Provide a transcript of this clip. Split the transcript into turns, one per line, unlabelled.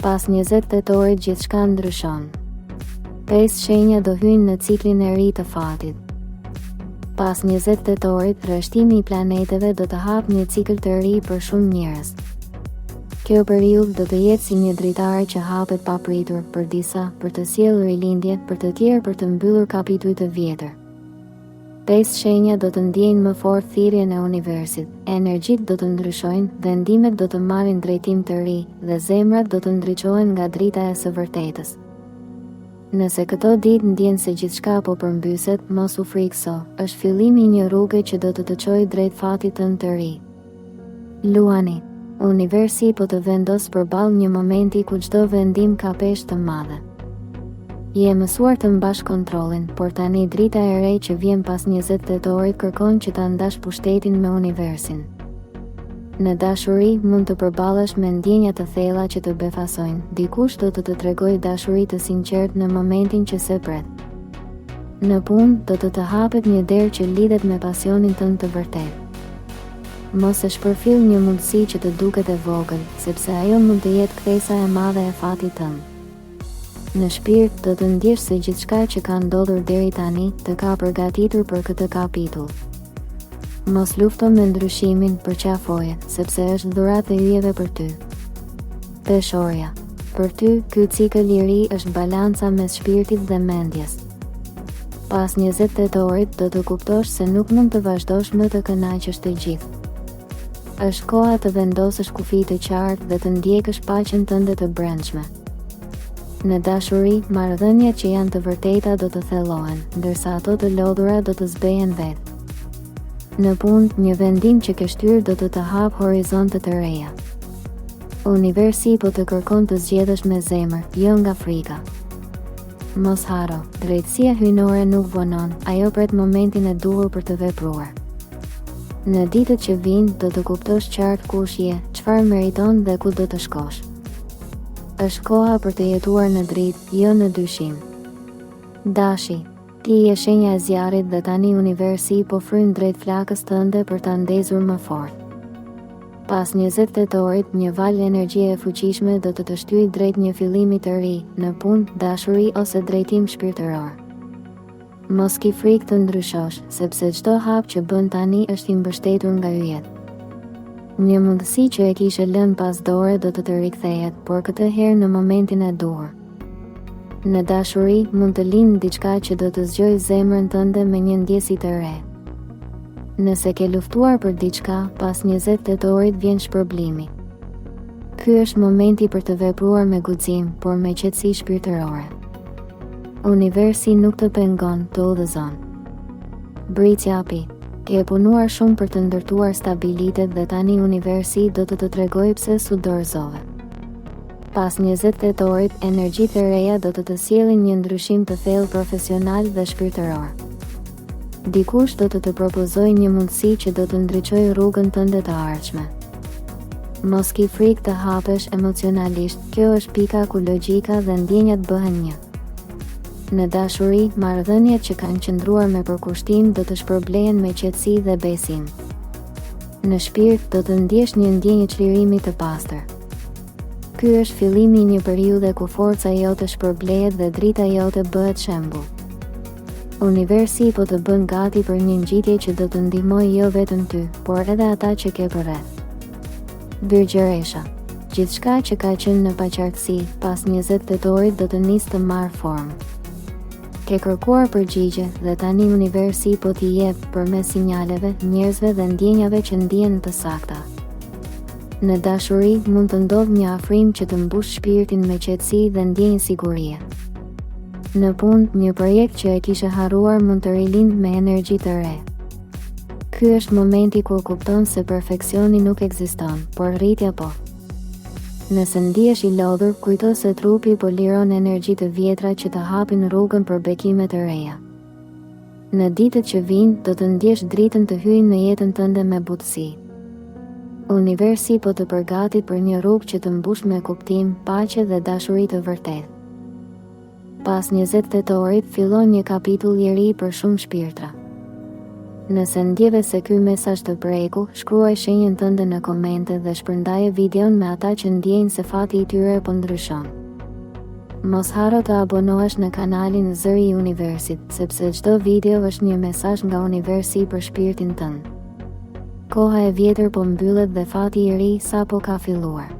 Pas 20 tetorit gjithçka ndryshon. 5 shenja do hyjnë në ciklin e ri të fatit. Pas 20 tetorit, rreshtimi i planeteve do të hapë një cikël të ri për shumë njerëz. Kjo periudhë do të jetë si një dritare që hapet pa pritur për disa, për të sjellur rilindje, për të tjerë për të mbyllur kapituj të vjetër. 5 shenja do të ndjejnë më fort thirrjen e universit, energjitë do të ndryshojnë dhe ndimet do të marrin drejtim të ri dhe zemrat do të ndriçohen nga drita e së vërtetës. Nëse këto ditë ndjen se gjithçka po përmbyset, mos u frikëso, është fillimi i një rruge që do të të çojë drejt fatit tënd të ri. Luani, universi po të vendos përballë një momenti ku çdo vendim ka peshë të madhe. Je mësuar të mbash kontrollin, por tani drita e re që vjen pas 20 tetorit kërkon që ta ndash pushtetin me universin. Në dashuri mund të përballesh me ndjenja të thella që të befasojnë. Dikush do të tregojë dashuri të sinqertë në momentin që se pret. Në punë do të hapet një derë që lidhet me pasionin tënd të vërtetë. Mos e shpërfill një mundësi që të duket e vogël, sepse ajo mund të jetë kthesa e madhe e fatit tënd. Në shpirt do të ndjesh se gjithçka që ka ndodhur deri tani të ka përgatitur për këtë kapitull. Mos lufto me ndryshimin, përqafoje, sepse është dhuratë e yjeve për ty. Peshorja. Për ty, ky cikël i ri është balanca mes shpirtit dhe mendjes. Pas 20 tetorit do të kuptosh se nuk mund të vazhdosh më të kënaqësh të gjithë. Është koha të vendosësh kufi të qartë dhe të ndjekësh paqen tënde të brendshme. Në dashuri, marrëdhëniet që janë të vërteta do të thellohen, ndërsa ato të lodhura do të zbehen vetë. Në punë, një vendim që ke shtyrë do të hap horizonte të reja. Universi po të kërkon të zgjedhësh me zemër, jo nga frika. Mos haro, drejtësia hyjnore nuk vonon, ajo pret momentin e duhur për të vepruar. Në ditët që vijnë do të kuptosh qartë kush je, çfarë meriton dhe ku do të shkosh. Është koha për të jetuar në dritë, jo në dyshim. Dashi, ti je shenja e zjarrit dhe tani universi po fryn drejt flakës tënde për ta ndezur më fort. Pas 20 tetorit, një valë energjie e fuqishme do të shtyjë drejt një fillimi të ri, në punë, dashuri ose drejtim shpirtëror. Mos ki frikë të ndryshosh, sepse çdo hap që bën tani është i mbështetur nga yjet. Një mundësi që e kishe lënë pas dore do të rikthehet, por këtë herë në momentin e duhur. Në dashuri mund të lindë diçka që do të zgjojë zemrën tënde me një ndjesi të re. Nëse ke luftuar për diçka, pas 20 tetorit vjen shpërblimi. Ky është momenti për të vepruar me guxim, por me qetësi shpirtërore. Universi nuk të pengon, të udhëzon. Britsjapi. Ke punuar shumë për të ndërtuar stabilitet dhe tani universi do të tregojë pse su dorëzove. Pas 20 tetorit, energjitë e reja do të sjellin një ndryshim të thellë profesional dhe shpirtëror. Dikush do të propozojë një mundësi që do të ndriçojë rrugën tënde të ardhshme. Mos ki frikë të hapesh emocionalisht, kjo është pika ku logjika dhe ndjenjat bëhen një. Në dashuri, marrëdhëniet që kanë qëndruar me përkushtim do të shpërblehen me qetësi dhe besim. Në shpirt do të ndjesh një ndjenjë çlirimi të pastër. Ky është fillimi i një periudhe ku forca jote shpërblehet dhe drita jote bëhet shembull. Universi po të bën gati për një ngjitje që do të ndihmojë jo vetëm ty, por edhe ata që ke përreth. Virgjëresha. Gjithçka që ka qenë në paqartësi, pas 20 tetorit do të nisë të marrë formë. Ke kërkuar përgjigje dhe tani universi po t'i jep përmes sinjaleve, njerëzve dhe ndjenjave që ndihen të sakta. Në dashuri mund të ndodhë një afrim që të mbush shpirtin me qetësi dhe ndjenjë sigurie. Në punë, një projekt që e kishe harruar mund të rilindë me energji të re. Ky është momenti kur kupton se perfeksioni nuk ekziston, por rritja po. Nëse ndihesh i lodhur, kujto se trupi po liron energji të vjetra që të hapin rrugën për bekime të reja. Në ditët që vijnë, do të ndjesh dritën të hyjë në jetën tënde me butësi. Universi po të përgatit për një rrugë që të mbush me kuptim, paqe dhe dashuri të vërtetë. Pas 20 tetorit fillon një kapitull i ri për shumë shpirtra. Nëse ndjeve se ky mesazh të preku, shkruaj shenjën tënde në komente dhe shpërndaje videon me ata që ndjejnë se fati i tyre po ndryshon. Mos haro të abonohesh në kanalin Zëri i Universit, sepse çdo video është një mesazh nga universi për shpirtin tënd. Koha e vjetër po mbyllet dhe fati i ri sapo ka filluar.